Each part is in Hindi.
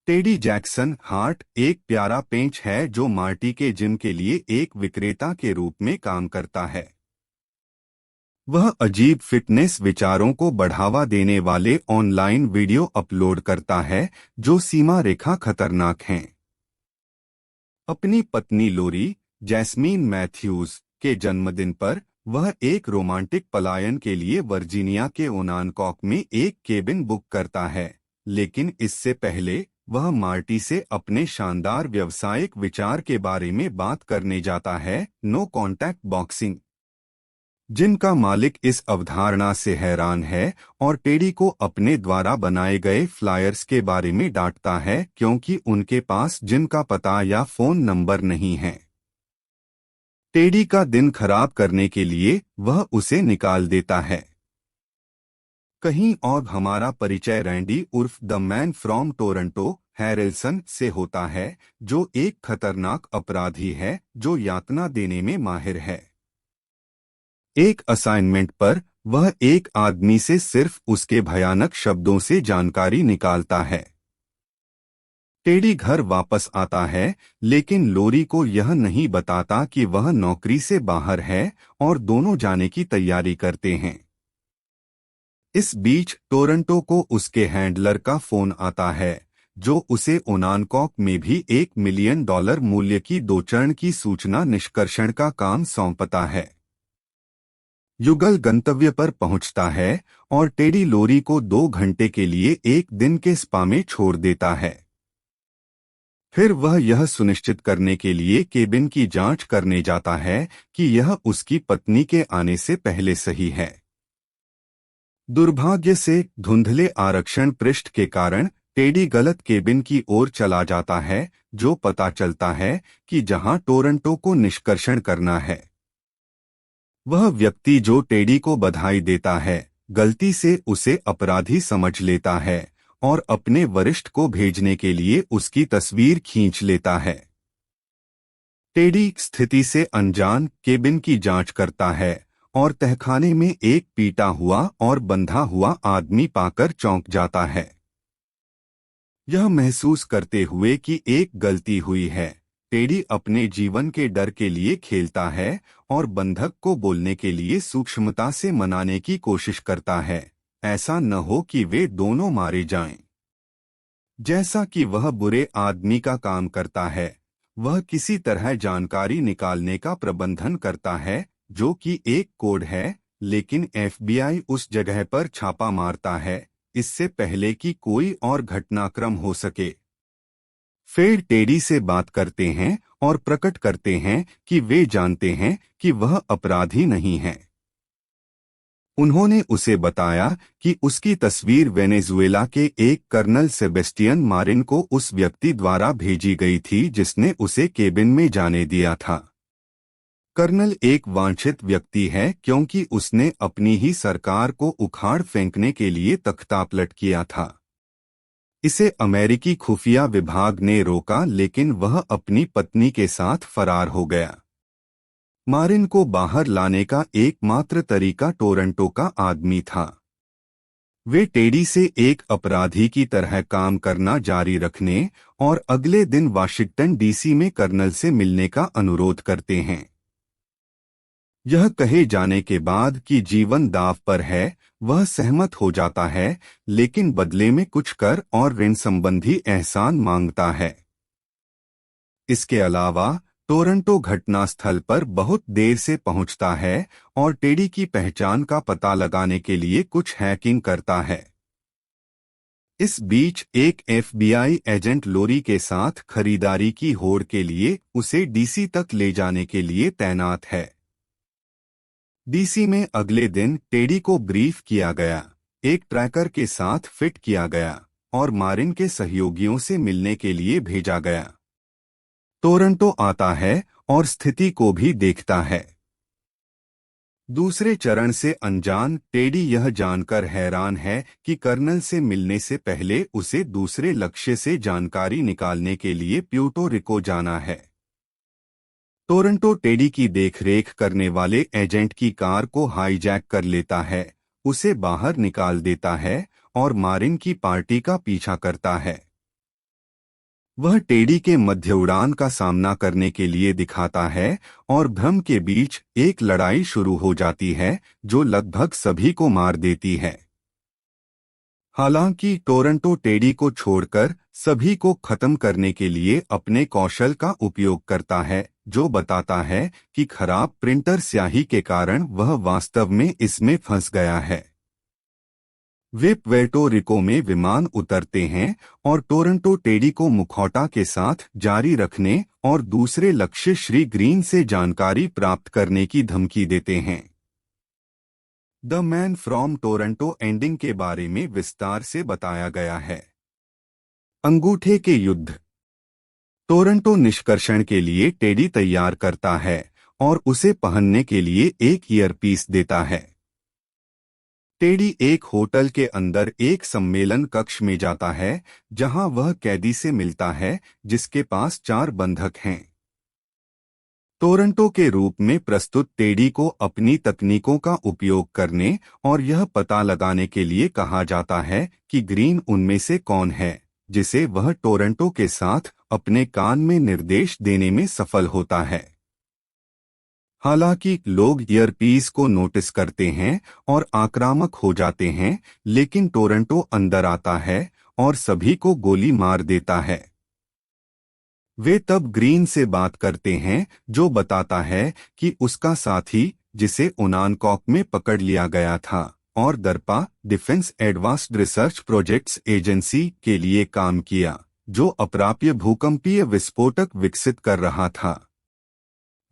टेडी जैक्सन हार्ट एक प्यारा पेंच है जो मार्टी के जिम के लिए एक विक्रेता के रूप में काम करता है। वह अजीब फिटनेस विचारों को बढ़ावा देने वाले ऑनलाइन वीडियो अपलोड करता है जो सीमा रेखा खतरनाक हैं। अपनी पत्नी लोरी जैस्मीन मैथ्यूज के जन्मदिन पर वह एक रोमांटिक पलायन के लिए वर्जीनिया के ओनानकॉक में एक केबिन बुक करता है, लेकिन इससे पहले वह मार्टी से अपने शानदार व्यावसायिक विचार के बारे में बात करने जाता है, नो कॉन्टैक्ट बॉक्सिंग। जिनका मालिक इस अवधारणा से हैरान है और टेडी को अपने द्वारा बनाए गए फ्लायर्स के बारे में डांटता है क्योंकि उनके पास जिम का पता या फोन नंबर नहीं है। टेडी का दिन खराब करने के लिए वह उसे निकाल देता है। कहीं और हमारा परिचय रैंडी उर्फ द मैन फ्रॉम टोरंटो हैरिल्सन से होता है, जो एक खतरनाक अपराधी है जो यातना देने में माहिर है। एक असाइनमेंट पर वह एक आदमी से सिर्फ उसके भयानक शब्दों से जानकारी निकालता है। टेडी घर वापस आता है, लेकिन लोरी को यह नहीं बताता कि वह नौकरी से बाहर है और दोनों जाने की तैयारी करते हैं। इस बीच टोरंटो को उसके हैंडलर का फोन आता है, जो उसे ओनानकॉक में भी $1 मिलियन मूल्य की 2 चरण की सूचना निष्कर्षण का काम सौंपता है। युगल गंतव्य पर पहुंचता है और टेडी लोरी को 2 घंटे के लिए एक दिन के स्पा में छोड़ देता है। फिर वह यह सुनिश्चित करने के लिए केबिन की जांच करने जाता है कि यह उसकी पत्नी के आने से पहले सही है। दुर्भाग्य से धुंधले आरक्षण पृष्ठ के कारण टेडी गलत केबिन की ओर चला जाता है, जो पता चलता है कि जहां टोरंटो को निष्कर्षण करना है। वह व्यक्ति जो टेडी को बधाई देता है, गलती से उसे अपराधी समझ लेता है और अपने वरिष्ठ को भेजने के लिए उसकी तस्वीर खींच लेता है। टेडी स्थिति से अनजान केबिन की जांच करता है और तहखाने में एक पीटा हुआ और बंधा हुआ आदमी पाकर चौंक जाता है। यह महसूस करते हुए कि एक गलती हुई है, टेडी अपने जीवन के डर के लिए खेलता है और बंधक को बोलने के लिए सूक्ष्मता से मनाने की कोशिश करता है, ऐसा न हो कि वे दोनों मारे जाएं। जैसा कि वह बुरे आदमी का काम करता है, वह किसी तरह जानकारी निकालने का प्रबंधन करता है, जो कि एक कोड है, लेकिन एफबीआई उस जगह पर छापा मारता है, इससे पहले कि कोई और घटनाक्रम हो सके। फिर टेडी से बात करते हैं और प्रकट करते हैं कि वे जानते हैं कि वह अपराधी नहीं है। उन्होंने उसे बताया कि उसकी तस्वीर वेनेजुएला के एक कर्नल सेबेस्टियन मारिन को उस व्यक्ति द्वारा भेजी गई थी जिसने उसे केबिन में जाने दिया था। कर्नल एक वांछित व्यक्ति है क्योंकि उसने अपनी ही सरकार को उखाड़ फेंकने के लिए तख्तापलट किया था। इसे अमेरिकी खुफिया विभाग ने रोका, लेकिन वह अपनी पत्नी के साथ फरार हो गया। मारिन को बाहर लाने का एकमात्र तरीका टोरंटो का आदमी था। वे टेडी से एक अपराधी की तरह काम करना जारी रखने और अगले दिन वाशिंगटन डीसी में कर्नल से मिलने का अनुरोध करते हैं। यह कहे जाने के बाद कि जीवन दांव पर है, वह सहमत हो जाता है, लेकिन बदले में कुछ कर और ऋण संबंधी एहसान मांगता है। इसके अलावा टोरंटो घटनास्थल पर बहुत देर से पहुंचता है और टेडी की पहचान का पता लगाने के लिए कुछ हैकिंग करता है। इस बीच एक एफबीआई एजेंट लोरी के साथ खरीदारी की होड़ के लिए उसे डीसी तक ले जाने के लिए तैनात है। डीसी में अगले दिन टेडी को ब्रीफ किया गया, एक ट्रैकर के साथ फिट किया गया और मारिन के सहयोगियों से मिलने के लिए भेजा गया। टोरंटो आता है और स्थिति को भी देखता है। दूसरे चरण से अनजान टेडी यह जानकर हैरान है कि कर्नल से मिलने से पहले उसे दूसरे लक्ष्य से जानकारी निकालने के लिए प्यूर्टो रिको जाना है। टोरंटो टेडी की देखरेख करने वाले एजेंट की कार को हाईजैक कर लेता है, उसे बाहर निकाल देता है और मारिन की पार्टी का पीछा करता है। वह टेडी के मध्य उड़ान का सामना करने के लिए दिखाता है और भ्रम के बीच एक लड़ाई शुरू हो जाती है जो लगभग सभी को मार देती है। हालांकि टोरंटो टेडी को छोड़कर सभी को खत्म करने के लिए अपने कौशल का उपयोग करता है, जो बताता है कि खराब प्रिंटर स्याही के कारण वह वास्तव में इसमें फंस गया है। वे प्वेर्टो रिको में विमान उतरते हैं और टोरंटो टेडी को मुखौटा के साथ जारी रखने और दूसरे लक्ष्य श्री ग्रीन से जानकारी प्राप्त करने की धमकी देते हैं। The man from Toronto ending के बारे में विस्तार से बताया गया है। अंगूठे के युद्ध। टोरंटो निष्कर्षण के लिए टेडी तैयार करता है और उसे पहनने के लिए एक ईयरपीस देता है। टेडी एक होटल के अंदर एक सम्मेलन कक्ष में जाता है जहां वह कैदी से मिलता है जिसके पास 4 बंधक हैं। टोरंटो के रूप में प्रस्तुत टेडी को अपनी तकनीकों का उपयोग करने और यह पता लगाने के लिए कहा जाता है कि ग्रीन उनमें से कौन है, जिसे वह टोरंटो के साथ अपने कान में निर्देश देने में सफल होता है। हालांकि लोग ईयरपीस को नोटिस करते हैं और आक्रामक हो जाते हैं, लेकिन टोरंटो अंदर आता है और सभी को गोली मार देता है। वे तब ग्रीन से बात करते हैं जो बताता है कि उसका साथी, जिसे ओनानकॉक में पकड़ लिया गया था और Darpa defence advanced research projects agency के लिए काम किया, जो अप्राप्य भूकंपीय विस्फोटक विकसित कर रहा था।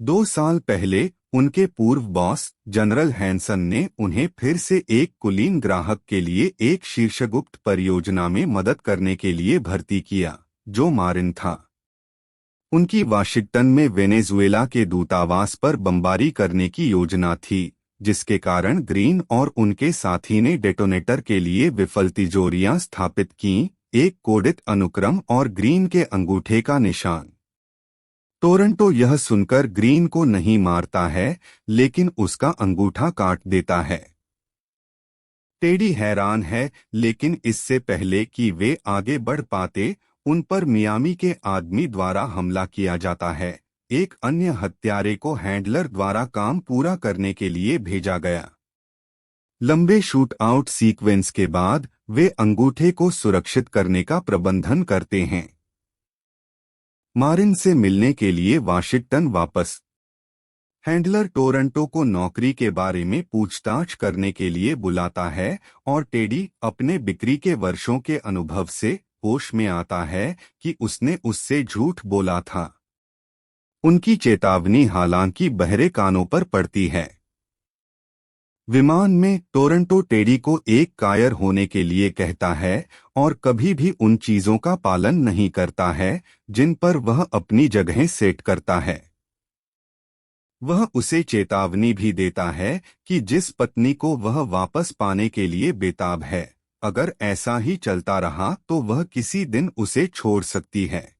2 साल पहले उनके पूर्व बॉस जनरल हैंसन ने उन्हें फिर से एक कुलीन ग्राहक के लिए एक शीर्षगुप्त परियोजना में मदद करने के लिए भर्ती किया, जो मारिन था। उनकी वाशिंगटन में वेनेजुएला के दूतावास पर बमबारी करने की योजना थी, जिसके कारण ग्रीन और उनके साथी ने डेटोनेटर के लिए विफल तिजोरियां स्थापित कीं, एक कोडित अनुक्रम और ग्रीन के अंगूठे का निशान। टोरंटो यह सुनकर ग्रीन को नहीं मारता है, लेकिन उसका अंगूठा काट देता है। टेडी हैरान है, लेकिन इससे पहले कि वे आगे बढ़ पाते, उन पर मियामी के आदमी द्वारा हमला किया जाता है। एक अन्य हत्यारे को हैंडलर द्वारा काम पूरा करने के लिए भेजा गया। लंबे शूट आउट सीक्वेंस के बाद वे अंगूठे को सुरक्षित करने का प्रबंधन करते हैं। मारिन से मिलने के लिए वाशिंगटन वापस। हैंडलर टोरंटो को नौकरी के बारे में पूछताछ करने के लिए बुलाता है और टेडी अपने बिक्री के वर्षों के अनुभव से होश में आता है कि उसने उससे झूठ बोला था। उनकी चेतावनी हालांकि बहरे कानों पर पड़ती है। विमान में टोरंटो टेडी को एक कायर होने के लिए कहता है और कभी भी उन चीजों का पालन नहीं करता है जिन पर वह अपनी जगहें सेट करता है। वह उसे चेतावनी भी देता है कि जिस पत्नी को वह वापस पाने के लिए बेताब है, अगर ऐसा ही चलता रहा तो वह किसी दिन उसे छोड़ सकती है।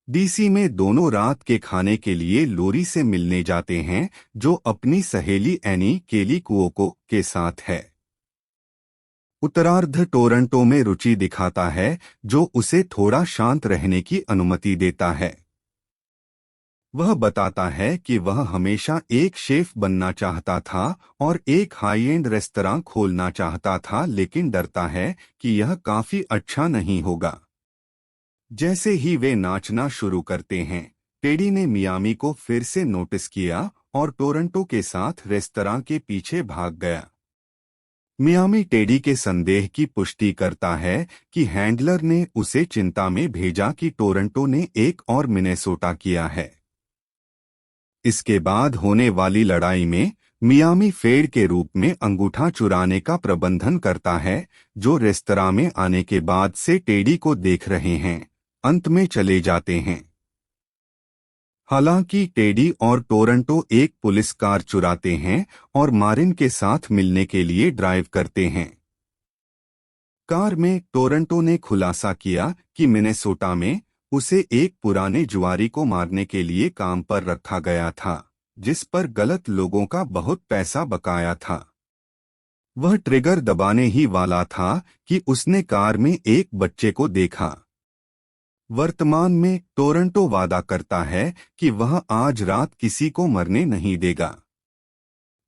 डीसी में दोनों रात के खाने के लिए लोरी से मिलने जाते हैं, जो अपनी सहेली एनी केली कुओको के साथ है। उत्तरार्ध टोरंटो में रुचि दिखाता है, जो उसे थोड़ा शांत रहने की अनुमति देता है। वह बताता है कि वह हमेशा एक शेफ बनना चाहता था और एक हाई एंड रेस्तरां खोलना चाहता था, लेकिन डरता है कि यह काफी अच्छा नहीं होगा। जैसे ही वे नाचना शुरू करते हैं, टेडी ने मियामी को फिर से नोटिस किया और टोरंटो के साथ रेस्तरां के पीछे भाग गया। मियामी टेडी के संदेह की पुष्टि करता है कि हैंडलर ने उसे चिंता में भेजा कि टोरंटो ने एक और मिनेसोटा किया है। इसके बाद होने वाली लड़ाई में मियामी फेड के रूप में अंगूठा चुराने का प्रबंधन करता है, जो रेस्तरां में आने के बाद से टेडी को देख रहे हैं, अंत में चले जाते हैं। हालांकि टेडी और टोरंटो एक पुलिस कार चुराते हैं और मारिन के साथ मिलने के लिए ड्राइव करते हैं। कार में टोरंटो ने खुलासा किया कि मिनेसोटा में उसे एक पुराने जुआरी को मारने के लिए काम पर रखा गया था, जिस पर गलत लोगों का बहुत पैसा बकाया था। वह ट्रिगर दबाने ही वाला था कि उसने कार में एक बच्चे को देखा। वर्तमान में टोरंटो वादा करता है कि वह आज रात किसी को मरने नहीं देगा।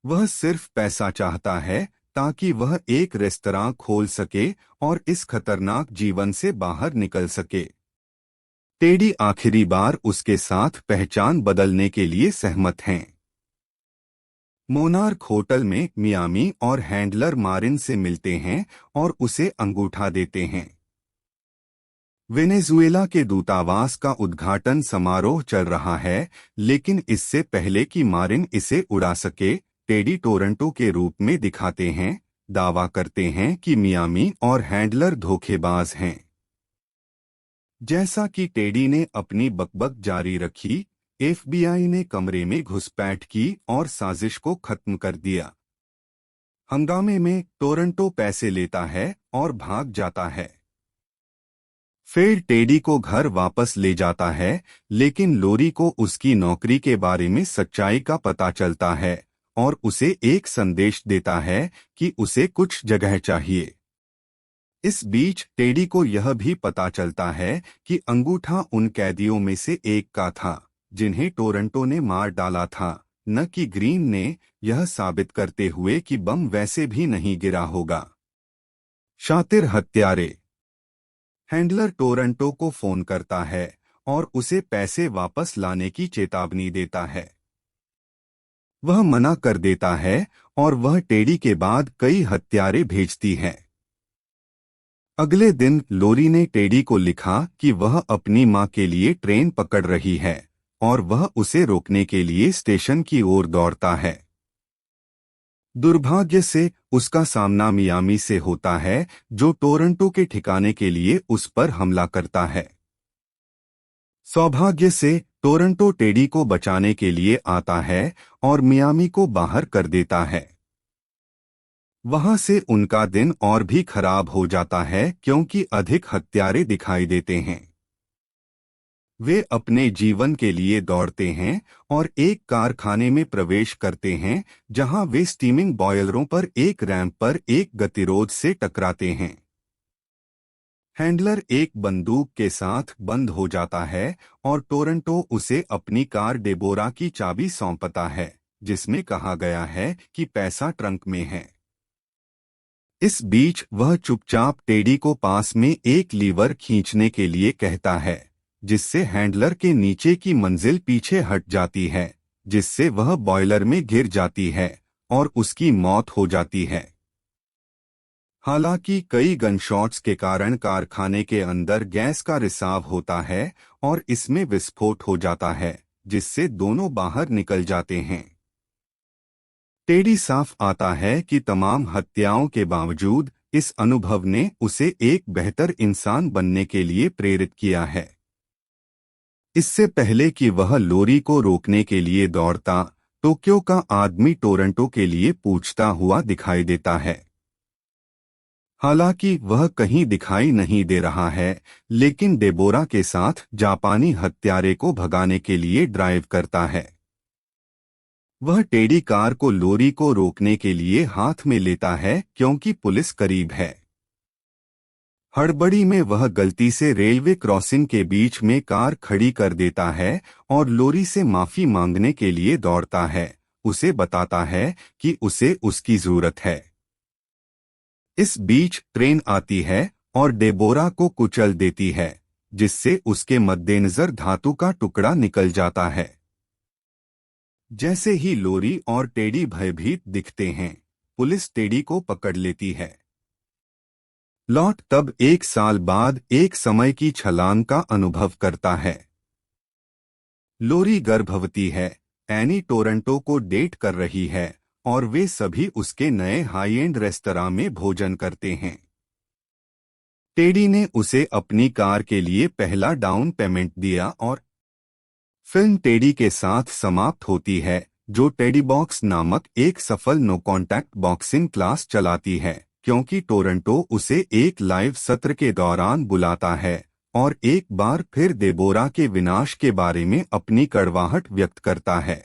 वह सिर्फ पैसा चाहता है ताकि वह एक रेस्तरां खोल सके और इस खतरनाक जीवन से बाहर निकल सके। टेडी आखिरी बार उसके साथ पहचान बदलने के लिए सहमत हैं। मोनार्क होटल में मियामी और हैंडलर मारिन से मिलते हैं और उसे अंगूठा देते हैं। वेनेजुएला के दूतावास का उद्घाटन समारोह चल रहा है, लेकिन इससे पहले कि मारिन इसे उड़ा सके, टेडी टोरंटो के रूप में दिखाते हैं, दावा करते हैं कि मियामी और हैंडलर धोखेबाज हैं। जैसा कि टेडी ने अपनी बकबक जारी रखी, एफबीआई ने कमरे में घुसपैठ की और साजिश को खत्म कर दिया। हंगामे में टोरंटो पैसे लेता है और भाग जाता है। फिर टेडी को घर वापस ले जाता है, लेकिन लोरी को उसकी नौकरी के बारे में सच्चाई का पता चलता है और उसे एक संदेश देता है कि उसे कुछ जगह चाहिए। इस बीच टेडी को यह भी पता चलता है कि अंगूठा उन कैदियों में से एक का था जिन्हें टोरंटो ने मार डाला था, न कि ग्रीन ने, यह साबित करते हुए कि बम वैसे भी नहीं गिरा होगा। शातिर हत्यारे। हैंडलर टोरंटो को फोन करता है और उसे पैसे वापस लाने की चेतावनी देता है। वह मना कर देता है और वह टेडी के बाद कई हत्यारे भेजती है। अगले दिन लोरी ने टेडी को लिखा कि वह अपनी मां के लिए ट्रेन पकड़ रही है और वह उसे रोकने के लिए स्टेशन की ओर दौड़ता है। दुर्भाग्य से उसका सामना मियामी से होता है, जो टोरंटो के ठिकाने के लिए उस पर हमला करता है। सौभाग्य से टोरंटो टेडी को बचाने के लिए आता है और मियामी को बाहर कर देता है। वहां से उनका दिन और भी खराब हो जाता है क्योंकि अधिक हत्यारे दिखाई देते हैं। वे अपने जीवन के लिए दौड़ते हैं और एक कारखाने में प्रवेश करते हैं जहां वे स्टीमिंग बॉयलरों पर एक रैंप पर एक गतिरोध से टकराते हैं। हैंडलर एक बंदूक के साथ बंद हो जाता है और टोरंटो उसे अपनी कार डेबोरा की चाबी सौंपता है, जिसमें कहा गया है कि पैसा ट्रंक में है। इस बीच वह चुपचाप टेडी को पास में एक लीवर खींचने के लिए कहता है, जिससे हैंडलर के नीचे की मंजिल पीछे हट जाती है, जिससे वह बॉयलर में गिर जाती है और उसकी मौत हो जाती है। हालांकि कई गनशॉट्स के कारण कारखाने के अंदर गैस का रिसाव होता है और इसमें विस्फोट हो जाता है, जिससे दोनों बाहर निकल जाते हैं। टेडी साफ आता है कि तमाम हत्याओं के बावजूद इस अनुभव ने उसे एक बेहतर इंसान बनने के लिए प्रेरित किया है। इससे पहले कि वह लोरी को रोकने के लिए दौड़ता, टोक्यो का आदमी टोरंटो के लिए पूछता हुआ दिखाई देता है। हालांकि वह कहीं दिखाई नहीं दे रहा है, लेकिन डेबोरा के साथ जापानी हत्यारे को भगाने के लिए ड्राइव करता है। वह टेडी कार को लोरी को रोकने के लिए हाथ में लेता है क्योंकि पुलिस करीब है। हड़बड़ी में वह गलती से रेलवे क्रॉसिंग के बीच में कार खड़ी कर देता है और लोरी से माफी मांगने के लिए दौड़ता है, उसे बताता है कि उसे उसकी जरूरत है। इस बीच ट्रेन आती है और डेबोरा को कुचल देती है, जिससे उसके मद्देनजर धातु का टुकड़ा निकल जाता है। जैसे ही लोरी और टेडी भयभीत दिखते हैं, पुलिस टेडी को पकड़ लेती है। लॉट तब 1 साल बाद एक समय की छलांग का अनुभव करता है। लोरी गर्भवती है, एनी टोरंटो को डेट कर रही है और वे सभी उसके नए हाई एंड रेस्तरां में भोजन करते हैं। टेडी ने उसे अपनी कार के लिए पहला डाउन पेमेंट दिया और फिल्म टेडी के साथ समाप्त होती है, जो टेडी बॉक्स नामक एक सफल नो कॉन्टैक्ट बॉक्सिंग क्लास चलाती है, क्योंकि टोरंटो उसे एक लाइव सत्र के दौरान बुलाता है और एक बार फिर डेबोरा के विनाश के बारे में अपनी कड़वाहट व्यक्त करता है।